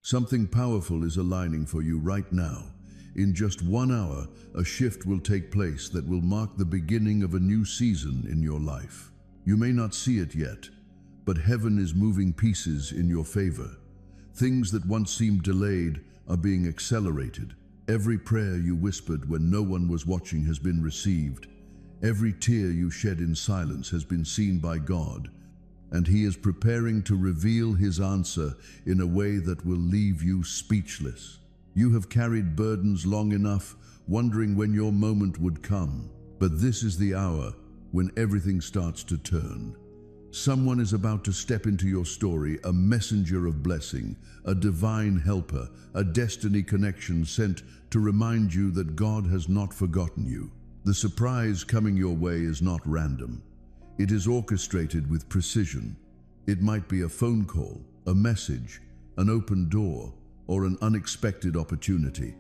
Something powerful is aligning for you right now. In just 1 hour, a shift will take place that will mark the beginning of a new season in your life. You may not see it yet, but heaven is moving pieces in your favor. Things that once seemed delayed are being accelerated. Every prayer you whispered when no one was watching has been received. Every tear you shed in silence has been seen by God, and He is preparing to reveal His answer in a way that will leave you speechless. You have carried burdens long enough, wondering when your moment would come. But this is the hour when everything starts to turn. Someone is about to step into your story, a messenger of blessing, a divine helper, a destiny connection sent to remind you that God has not forgotten you. The surprise coming your way is not random. It is orchestrated with precision. It might be a phone call, a message, an open door, or an unexpected opportunity.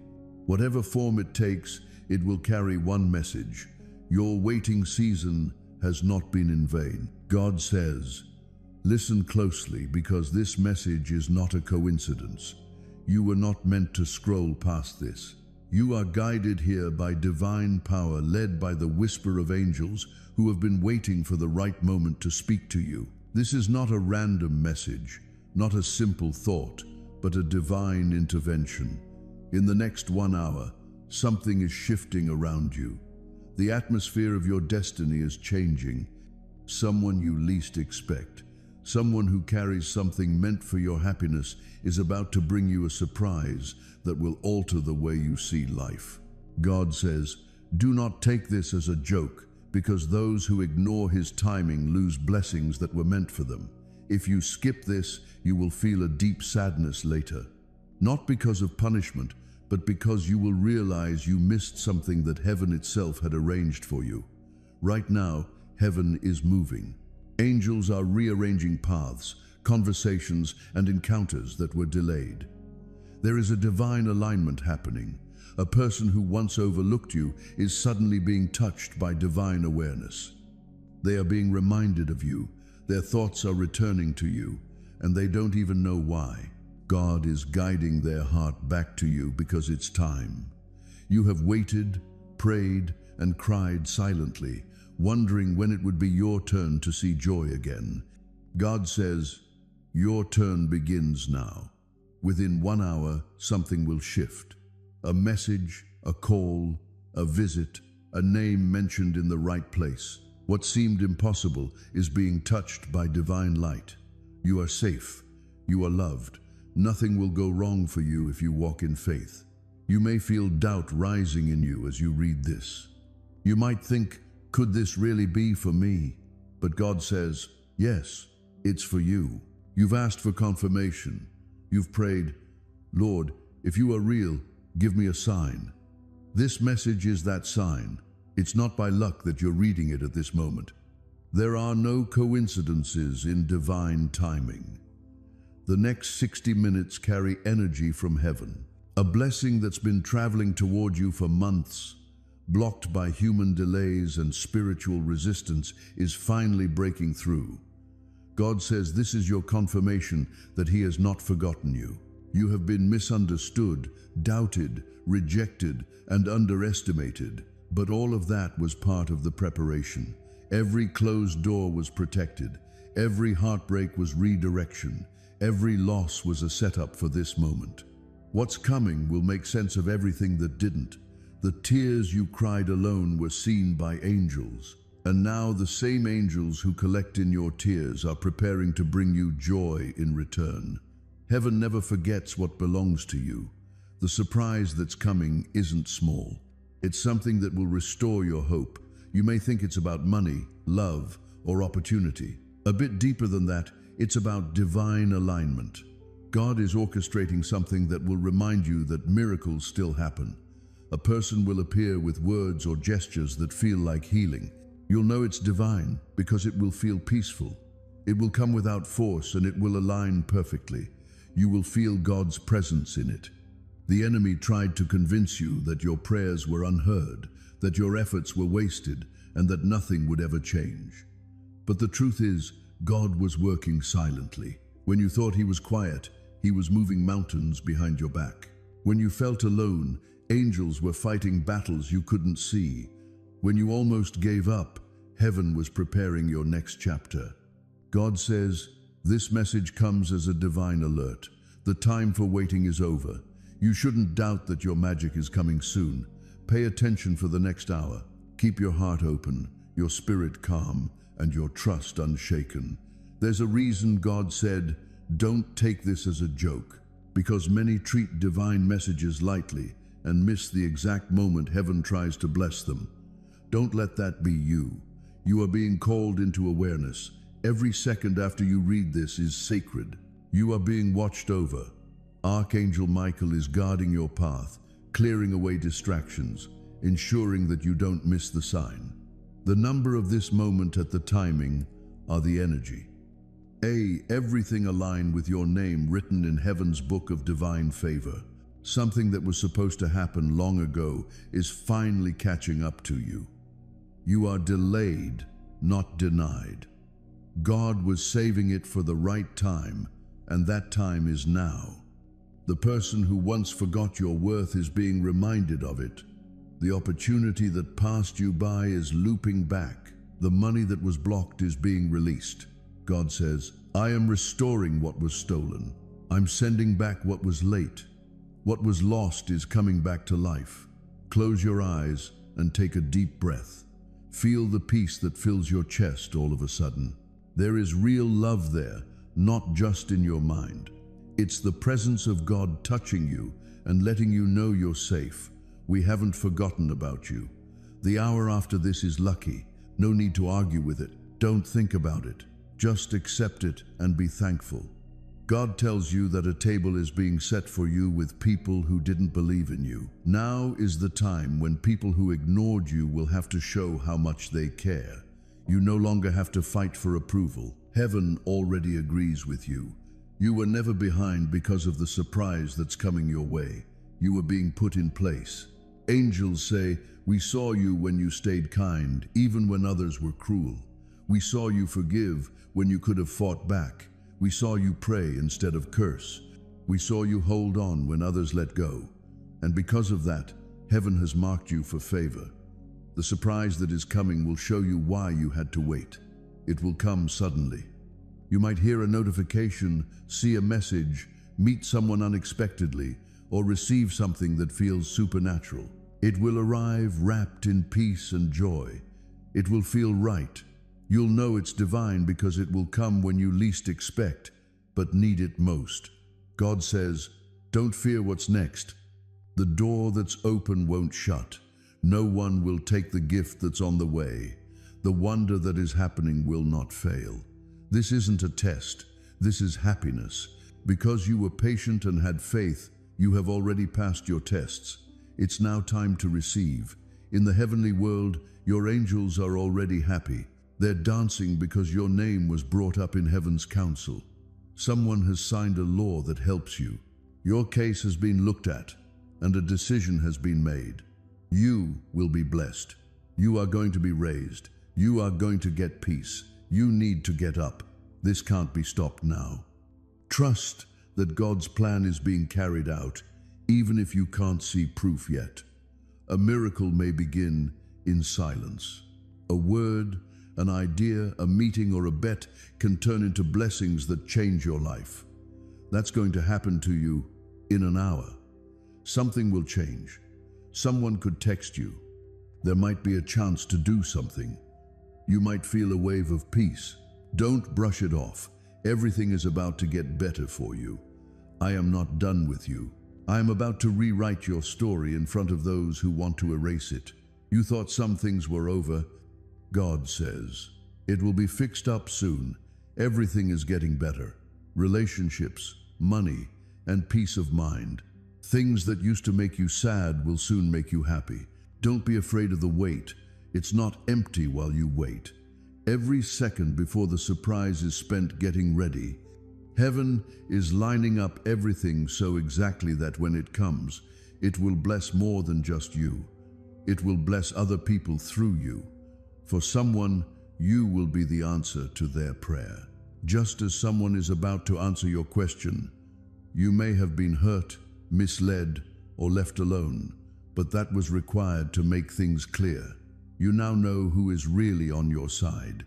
Whatever form it takes, it will carry one message. Your waiting season has not been in vain. God says, listen closely, because this message is not a coincidence. You were not meant to scroll past this. You are guided here by divine power, led by the whisper of angels who have been waiting for the right moment to speak to you. This is not a random message, not a simple thought, but a divine intervention. In the next 1 hour, something is shifting around you. The atmosphere of your destiny is changing. Someone you least expect, someone who carries something meant for your happiness, is about to bring you a surprise that will alter the way you see life. God says, do not take this as a joke, because those who ignore His timing lose blessings that were meant for them. If you skip this, you will feel a deep sadness later. Not because of punishment, but because you will realize you missed something that heaven itself had arranged for you. Right now, heaven is moving. Angels are rearranging paths, conversations, and encounters that were delayed. There is a divine alignment happening. A person who once overlooked you is suddenly being touched by divine awareness. They are being reminded of you. Their thoughts are returning to you, and they don't even know why. God is guiding their heart back to you because it's time. You have waited, prayed, and cried silently, wondering when it would be your turn to see joy again. God says, your turn begins now. Within 1 hour, something will shift. A message, a call, a visit, a name mentioned in the right place. What seemed impossible is being touched by divine light. You are safe. You are loved. Nothing will go wrong for you if you walk in faith. You may feel doubt rising in you as you read this. You might think, could this really be for me? But God says, yes, it's for you. You've asked for confirmation. You've prayed, Lord, if you are real, give me a sign. This message is that sign. It's not by luck that you're reading it at this moment. There are no coincidences in divine timing. The next 60 minutes carry energy from heaven. A blessing that's been traveling toward you for months, blocked by human delays and spiritual resistance, is finally breaking through. God says this is your confirmation that He has not forgotten you. You have been misunderstood, doubted, rejected, and underestimated, but all of that was part of the preparation. Every closed door was protected. Every heartbreak was redirection. Every loss was a setup for this moment. What's coming will make sense of everything that didn't. The tears you cried alone were seen by angels. And now the same angels who collect in your tears are preparing to bring you joy in return. Heaven never forgets what belongs to you. The surprise that's coming isn't small. It's something that will restore your hope. You may think it's about money, love, or opportunity. A bit deeper than that, it's about divine alignment. God is orchestrating something that will remind you that miracles still happen. A person will appear with words or gestures that feel like healing. You'll know it's divine because it will feel peaceful. It will come without force, and it will align perfectly. You will feel God's presence in it. The enemy tried to convince you that your prayers were unheard, that your efforts were wasted, and that nothing would ever change. But the truth is, God was working silently. When you thought He was quiet, He He was moving mountains behind your back. When you felt alone, angels were fighting battles you couldn't see. When you almost gave up, heaven was preparing your next chapter. God says, this message comes as a divine alert. The time for waiting is over. You shouldn't doubt that your magic is coming soon. Pay attention for the next hour. Keep your heart open, your spirit calm, and your trust unshaken. There's a reason God said, don't take this as a joke, because many treat divine messages lightly and miss the exact moment heaven tries to bless them. Don't let that be you. You are being called into awareness. Every second after you read this is sacred. You are being watched over. Archangel Michael is guarding your path, clearing away distractions, ensuring that you don't miss the sign. The number of this moment at the timing are the energy. Everything aligned with your name written in heaven's book of divine favor. Something that was supposed to happen long ago is finally catching up to you. You are delayed, not denied. God was saving it for the right time, and that time is now. The person who once forgot your worth is being reminded of it. The opportunity that passed you by is looping back. The money that was blocked is being released. God says, I am restoring what was stolen. I'm sending back what was late. What was lost is coming back to life. Close your eyes and take a deep breath. Feel the peace that fills your chest all of a sudden. There is real love there, not just in your mind. It's the presence of God touching you and letting you know you're safe. We haven't forgotten about you. The hour after this is lucky. No need to argue with it. Don't think about it. Just accept it and be thankful. God tells you that a table is being set for you with people who didn't believe in you. Now is the time when people who ignored you will have to show how much they care. You no longer have to fight for approval. Heaven already agrees with you. You were never behind because of the surprise that's coming your way. You were being put in place. Angels say, we saw you when you stayed kind, even when others were cruel. We saw you forgive when you could have fought back. We saw you pray instead of curse. We saw you hold on when others let go. And because of that, heaven has marked you for favor. The surprise that is coming will show you why you had to wait. It will come suddenly. You might hear a notification, see a message, meet someone unexpectedly, or receive something that feels supernatural. It will arrive wrapped in peace and joy. It will feel right. You'll know it's divine because it will come when you least expect, but need it most. God says, don't fear what's next. The door that's open won't shut. No one will take the gift that's on the way. The wonder that is happening will not fail. This isn't a test. This is happiness. Because you were patient and had faith, you have already passed your tests. It's now time to receive. In the heavenly world, your angels are already happy. They're dancing because your name was brought up in heaven's council. Someone has signed a law that helps you. Your case has been looked at, and a decision has been made. You will be blessed. You are going to be raised. You are going to get peace. You need to get up. This can't be stopped now. Trust that God's plan is being carried out, even if you can't see proof yet. A miracle may begin in silence. A word, an idea, a meeting, or a bet can turn into blessings that change your life. That's going to happen to you in an hour. Something will change. Someone could text you. There might be a chance to do something. You might feel a wave of peace. Don't brush it off. Everything is about to get better for you. I am not done with you. I am about to rewrite your story in front of those who want to erase it. You thought some things were over. God says, it will be fixed up soon. Everything is getting better. Relationships, money, and peace of mind. Things that used to make you sad will soon make you happy. Don't be afraid of the wait. It's not empty while you wait. Every second before the surprise is spent getting ready. Heaven is lining up everything so exactly that when it comes, it will bless more than just you. It will bless other people through you. For someone, you will be the answer to their prayer. Just as someone is about to answer your question, You may have been hurt, misled, or left alone, but that was required to make things clear. You now know who is really on your side.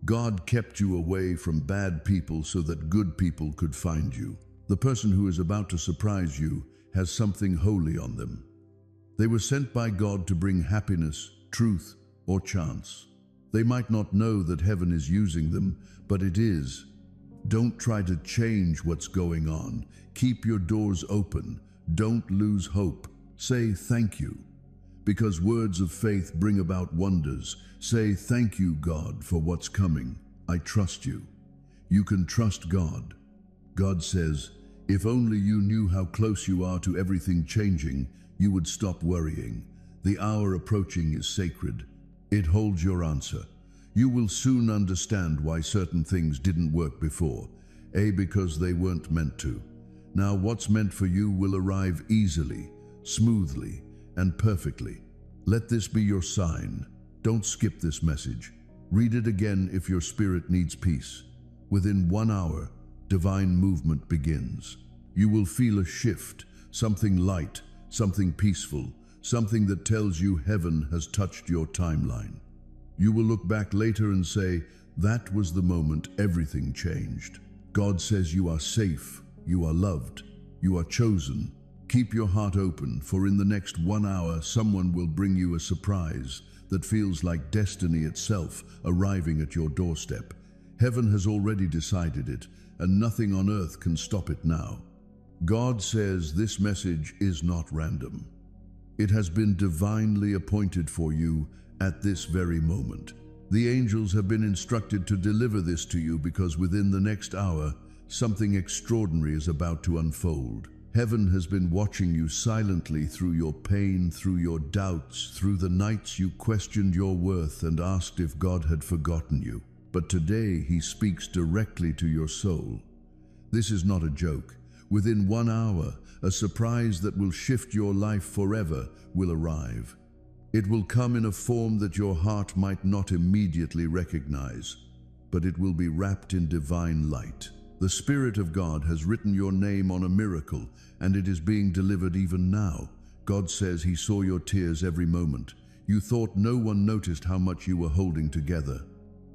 God kept you away from bad people so that good people could find you. The person who is about to surprise you has something holy on them. They were sent by God to bring happiness, truth, or chance. They might not know that heaven is using them, but it is. Don't try to change what's going on. Keep your doors open. Don't lose hope. Say thank you, because words of faith bring about wonders. Say thank you, God, for what's coming. I trust you. You can trust God. God says, if only you knew how close you are to everything changing, you would stop worrying. The hour approaching is sacred. It holds your answer. You will soon understand why certain things didn't work before. Because they weren't meant to. Now what's meant for you will arrive easily, smoothly, and perfectly. Let this be your sign. Don't skip this message. Read it again if your spirit needs peace. Within 1 hour, divine movement begins. You will feel a shift, something light, something peaceful, something that tells you heaven has touched your timeline. You will look back later and say, that was the moment everything changed. God says you are safe, you are loved, you are chosen. Keep your heart open, for in the next 1 hour, someone will bring you a surprise that feels like destiny itself arriving at your doorstep. Heaven has already decided it, and nothing on earth can stop it now. God says this message is not random. It has been divinely appointed for you at this very moment. The angels have been instructed to deliver this to you because within the next hour, something extraordinary is about to unfold. Heaven has been watching you silently through your pain, through your doubts, through the nights you questioned your worth and asked if God had forgotten you. But today he speaks directly to your soul. This is not a joke. Within 1 hour, a surprise that will shift your life forever will arrive. It will come in a form that your heart might not immediately recognize, but it will be wrapped in divine light. The Spirit of God has written your name on a miracle, and it is being delivered even now. God says he saw your tears every moment. You thought no one noticed how much you were holding together.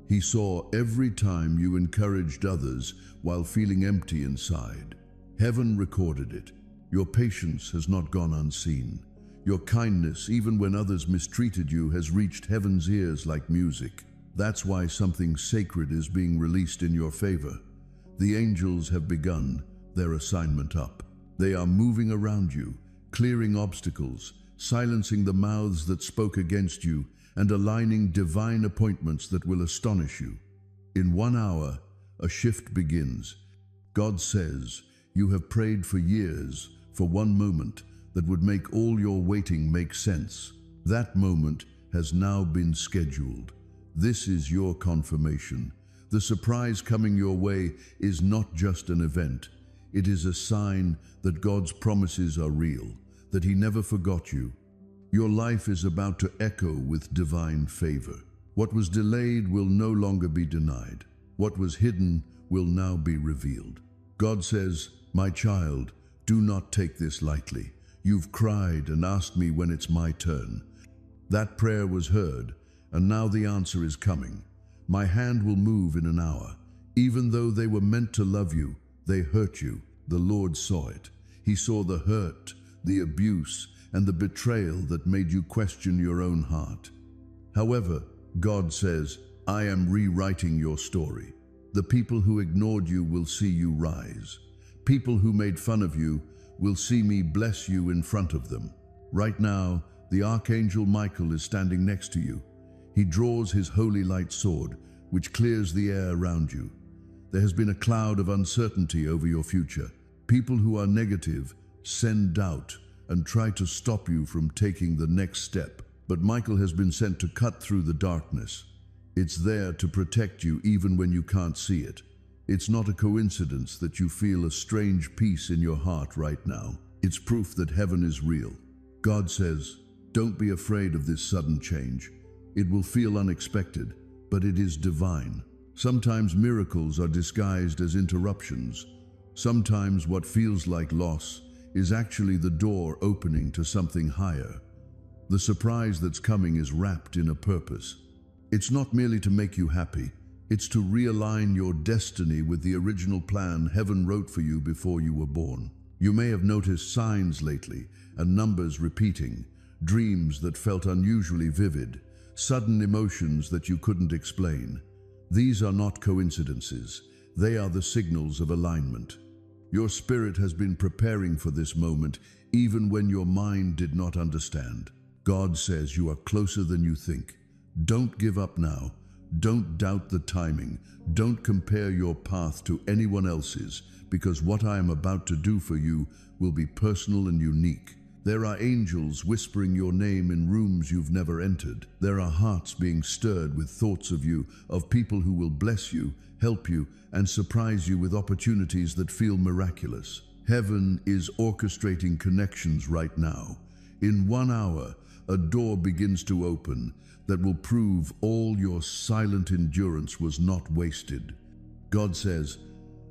He saw every time you encouraged others while feeling empty inside. Heaven recorded it. Your patience has not gone unseen. Your kindness, even when others mistreated you, has reached heaven's ears like music. That's why something sacred is being released in your favor. The angels have begun their assignment up. They are moving around you, clearing obstacles, silencing the mouths that spoke against you, and aligning divine appointments that will astonish you. In 1 hour, a shift begins. God says, you have prayed for years for one moment that would make all your waiting make sense. That moment has now been scheduled. This is your confirmation. The surprise coming your way is not just an event. It is a sign that God's promises are real, that he never forgot you. Your life is about to echo with divine favor. What was delayed will no longer be denied. What was hidden will now be revealed. God says, my child, do not take this lightly. You've cried and asked me when it's my turn. That prayer was heard, and now the answer is coming. My hand will move in an hour. Even though they were meant to love you, they hurt you. The Lord saw it. He saw the hurt, the abuse, and the betrayal that made you question your own heart. However, God says, I am rewriting your story. The people who ignored you will see you rise. People who made fun of you will see me bless you in front of them. Right now, the Archangel Michael is standing next to you. He draws his holy light sword, which clears the air around you. There has been a cloud of uncertainty over your future. People who are negative send doubt and try to stop you from taking the next step. But Michael has been sent to cut through the darkness. It's there to protect you even when you can't see it. It's not a coincidence that you feel a strange peace in your heart right now. It's proof that heaven is real. God says, don't be afraid of this sudden change. It will feel unexpected, but it is divine. Sometimes miracles are disguised as interruptions. Sometimes what feels like loss is actually the door opening to something higher. The surprise that's coming is wrapped in a purpose. It's not merely to make you happy, it's to realign your destiny with the original plan heaven wrote for you before you were born. You may have noticed signs lately and numbers repeating, dreams that felt unusually vivid, sudden emotions that you couldn't explain. These are not coincidences, they are the signals of alignment. Your spirit has been preparing for this moment even when your mind did not understand. God says you are closer than you think. Don't give up now. Don't doubt the timing. Don't compare your path to anyone else's, because what I am about to do for you will be personal and unique. There are angels whispering your name in rooms you've never entered. There are hearts being stirred with thoughts of you, of people who will bless you, help you, and surprise you with opportunities that feel miraculous. Heaven is orchestrating connections right now. In 1 hour, a door begins to open that will prove all your silent endurance was not wasted. God says,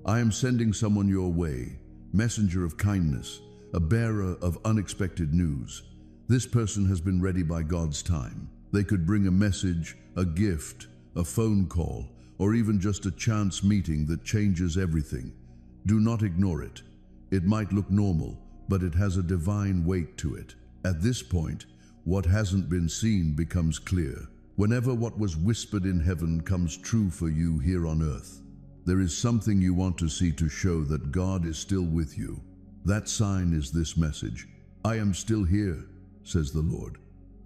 I am sending someone your way, messenger of kindness, a bearer of unexpected news. This person has been ready by God's time. They could bring a message, a gift, a phone call, or even just a chance meeting that changes everything. Do not ignore it. It might look normal, but it has a divine weight to it. At this point, what hasn't been seen becomes clear. Whenever what was whispered in heaven comes true for you here on earth, there is something you want to see to show that God is still with you. That sign is this message. I am still here, says the Lord.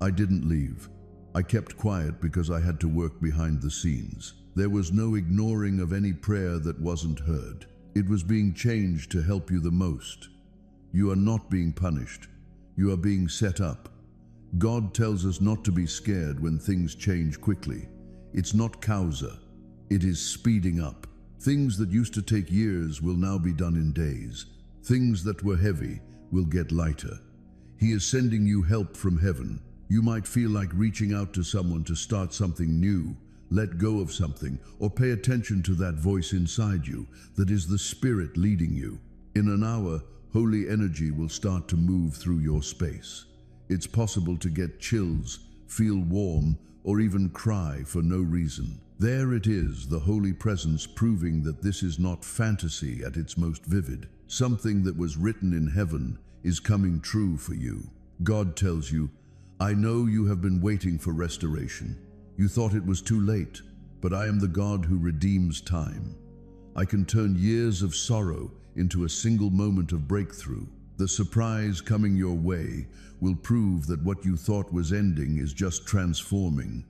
I didn't leave. I kept quiet because I had to work behind the scenes. There was no ignoring of any prayer that wasn't heard. It was being changed to help you the most. You are not being punished. You are being set up. God tells us not to be scared when things change quickly. It's not causa. It is speeding up. Things that used to take years will now be done in days. Things that were heavy will get lighter. He is sending you help from heaven. You might feel like reaching out to someone to start something new, let go of something, or pay attention to that voice inside you that is the Spirit leading you. In an hour, holy energy will start to move through your space. It's possible to get chills, feel warm, or even cry for no reason. There it is, the holy presence proving that this is not fantasy at its most vivid. Something that was written in heaven is coming true for you. God tells you, I know you have been waiting for restoration. You thought it was too late, but I am the God who redeems time. I can turn years of sorrow into a single moment of breakthrough. The surprise coming your way will prove that what you thought was ending is just transforming.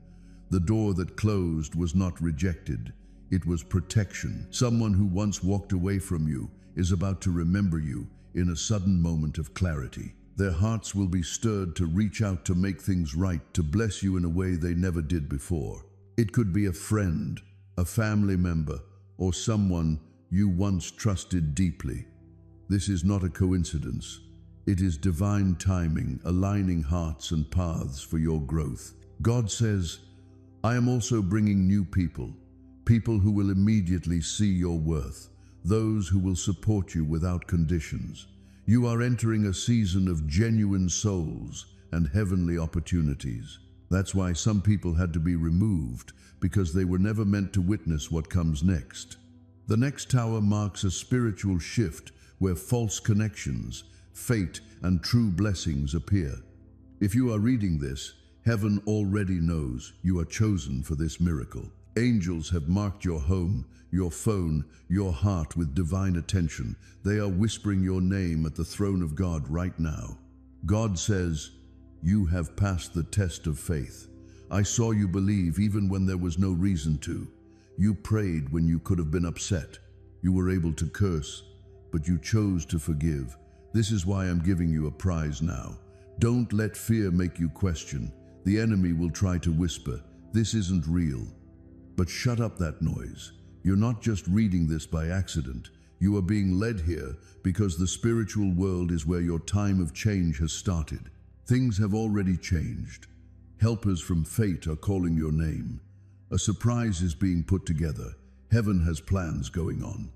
The door that closed was not rejected. It was protection. Someone who once walked away from you is about to remember you in a sudden moment of clarity. Their hearts will be stirred to reach out to make things right, to bless you in a way they never did before. It could be a friend, a family member, or someone you once trusted deeply. This is not a coincidence. It is divine timing, aligning hearts and paths for your growth. God says, I am also bringing new people, people who will immediately see your worth, those who will support you without conditions. You are entering a season of genuine souls and heavenly opportunities. That's why some people had to be removed, because they were never meant to witness what comes next. The next tower marks a spiritual shift where false connections, fate, and true blessings appear. If you are reading this, heaven already knows you are chosen for this miracle. Angels have marked your home, your phone, your heart with divine attention. They are whispering your name at the throne of God right now. God says, you have passed the test of faith. I saw you believe even when there was no reason to. You prayed when you could have been upset. You were able to curse, but you chose to forgive. This is why I'm giving you a prize now. Don't let fear make you question. The enemy will try to whisper, this isn't real. But shut up that noise. You're not just reading this by accident. You are being led here because the spiritual world is where your time of change has started. Things have already changed. Helpers from fate are calling your name. A surprise is being put together. Heaven has plans going on.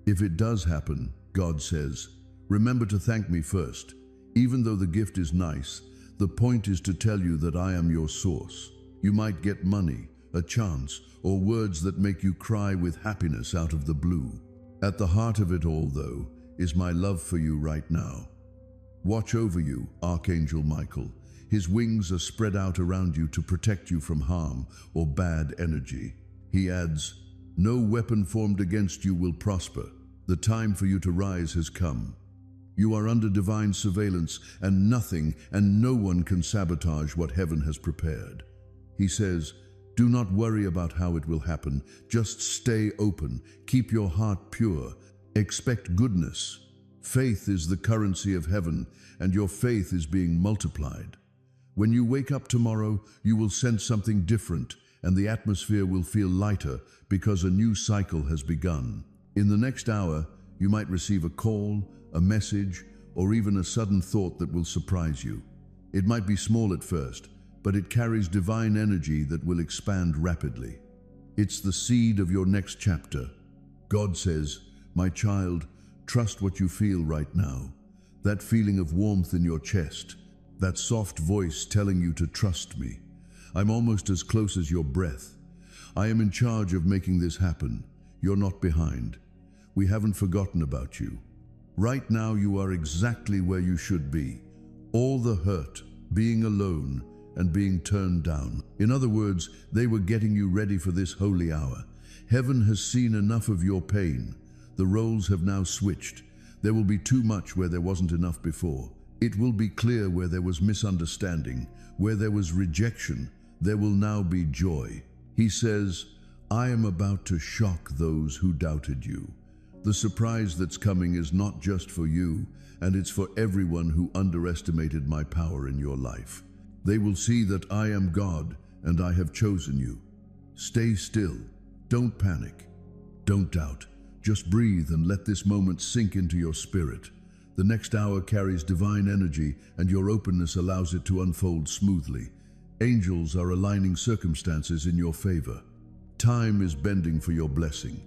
If it does happen, God says, remember to thank me first. Even though the gift is nice, the point is to tell you that I am your source. You might get money, a chance, or words that make you cry with happiness out of the blue. At the heart of it all, though, is my love for you right now. Watch over you, Archangel Michael. His wings are spread out around you to protect you from harm or bad energy. He adds, no weapon formed against you will prosper. The time for you to rise has come. You are under divine surveillance, and nothing and no one can sabotage what heaven has prepared. He says, do not worry about how it will happen. Just stay open. Keep your heart pure. Expect goodness. Faith is the currency of heaven, and your faith is being multiplied. When you wake up tomorrow, you will sense something different, and the atmosphere will feel lighter because a new cycle has begun. In the next hour, you might receive a call, a message, or even a sudden thought that will surprise you. It might be small at first, but it carries divine energy that will expand rapidly. It's the seed of your next chapter. God says, my child, trust what you feel right now. That feeling of warmth in your chest, that soft voice telling you to trust me. I'm almost as close as your breath. I am in charge of making this happen. You're not behind. We haven't forgotten about you. Right now you are exactly where you should be. All the hurt, being alone, and being turned down. In other words, they were getting you ready for this holy hour. Heaven has seen enough of your pain. The roles have now switched. There will be too much where there wasn't enough before. It will be clear where there was misunderstanding, where there was rejection. There will now be joy. He says, I am about to shock those who doubted you. The surprise that's coming is not just for you, and it's for everyone who underestimated my power in your life. They will see that I am God, and I have chosen you. Stay still. Don't panic. Don't doubt. Just breathe and let this moment sink into your spirit. The next hour carries divine energy, and your openness allows it to unfold smoothly. Angels are aligning circumstances in your favor. Time is bending for your blessing.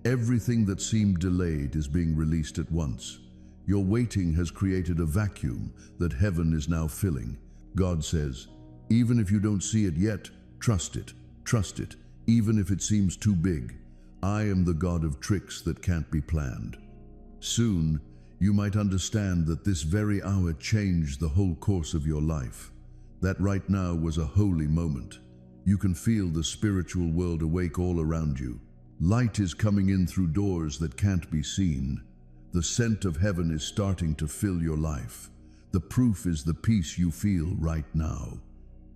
Everything that seemed delayed is being released at once. Your waiting has created a vacuum that heaven is now filling. God says, even if you don't see it yet, trust it. Trust it, even if it seems too big. I am the God of tricks that can't be planned. Soon, you might understand that this very hour changed the whole course of your life. That right now was a holy moment. You can feel the spiritual world awake all around you. Light is coming in through doors that can't be seen. The scent of heaven is starting to fill your life. The proof is the peace you feel right now.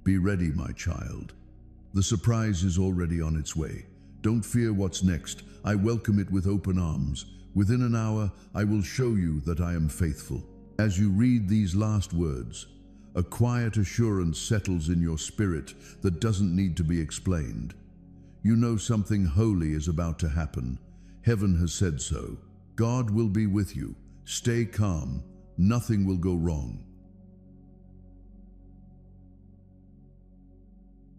Be ready, my child. The surprise is already on its way. Don't fear what's next. I welcome it with open arms. Within an hour, I will show you that I am faithful. As you read these last words, a quiet assurance settles in your spirit that doesn't need to be explained. You know something holy is about to happen. Heaven has said so. God will be with you. Stay calm. Nothing will go wrong.